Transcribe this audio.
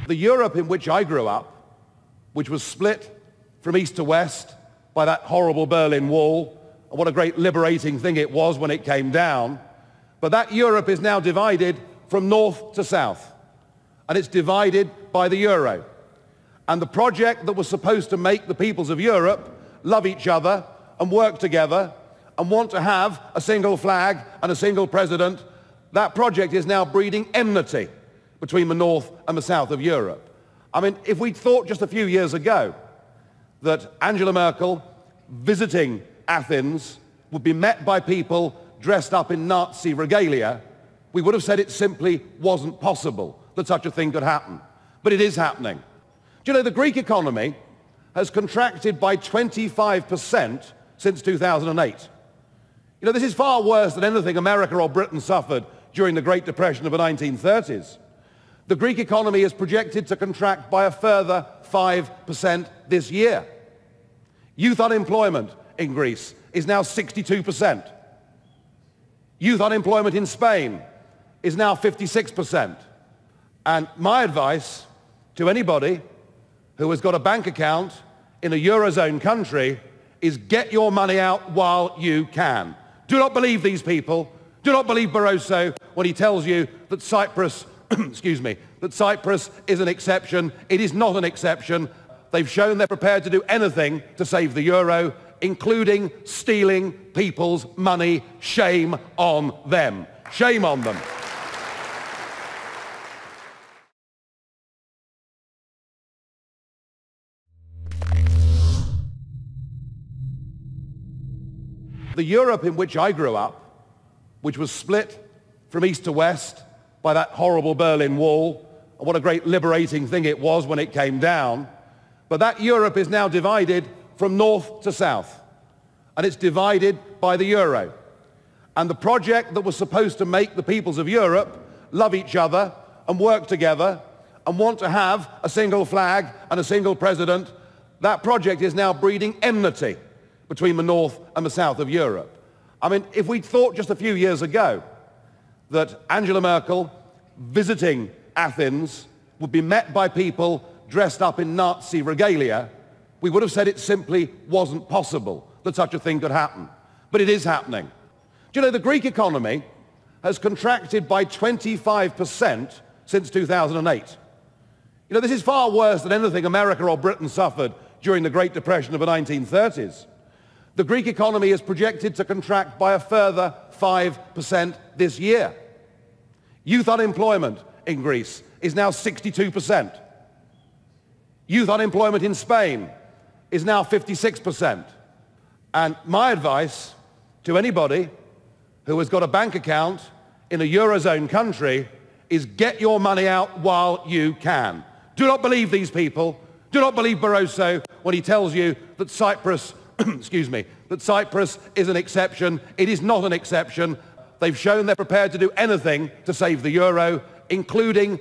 The Europe in which I grew up, which was split from east to west by that horrible Berlin Wall, and what a great liberating thing it was when it came down, but that Europe is now divided from north to south, and it's divided by the euro. And the project that was supposed to make the peoples of Europe love each other and work together and want to have a single flag and a single president, that project is now breeding enmity between the north and the south of Europe. I mean, if we'd thought just a few years ago that Angela Merkel visiting Athens would be met by people dressed up in Nazi regalia, we would have said it simply wasn't possible that such a thing could happen. But it is happening. Do you know, the Greek economy has contracted by 25% since 2008. You know, this is far worse than anything America or Britain suffered during the Great Depression of the 1930s. The Greek economy is projected to contract by a further 5% this year. Youth unemployment in Greece is now 62%. Youth unemployment in Spain is now 56%. And my advice to anybody who has got a bank account in a Eurozone country is get your money out while you can. Do not believe these people. Do not believe Barroso when he tells you that Cyprus, that Cyprus is an exception. It is not an exception. They've shown they're prepared to do anything to save the euro, including stealing people's money. Shame on them. Shame on them. The Europe in which I grew up, which was split from east to west by that horrible Berlin Wall, and what a great liberating thing it was when it came down, but that Europe is now divided from north to south, and it's divided by the euro. And the project that was supposed to make the peoples of Europe love each other and work together and want to have a single flag and a single president, that project is now breeding enmity between the north and the south of Europe. I mean, if we'd thought just a few years ago that Angela Merkel visiting Athens would be met by people dressed up in Nazi regalia, we would have said it simply wasn't possible that such a thing could happen. But it is happening. Do you know, the Greek economy has contracted by 25% since 2008. You know, this is far worse than anything America or Britain suffered during the Great Depression of the 1930s. The Greek economy is projected to contract by a further 5% this year. Youth unemployment in Greece is now 62%. Youth unemployment in Spain is now 56%. And my advice to anybody who has got a bank account in a Eurozone country is get your money out while you can. Do not believe these people. Do not believe Barroso when he tells you that Cyprus that Cyprus is an exception. It is not an exception. They've shown they're prepared to do anything to save the euro, including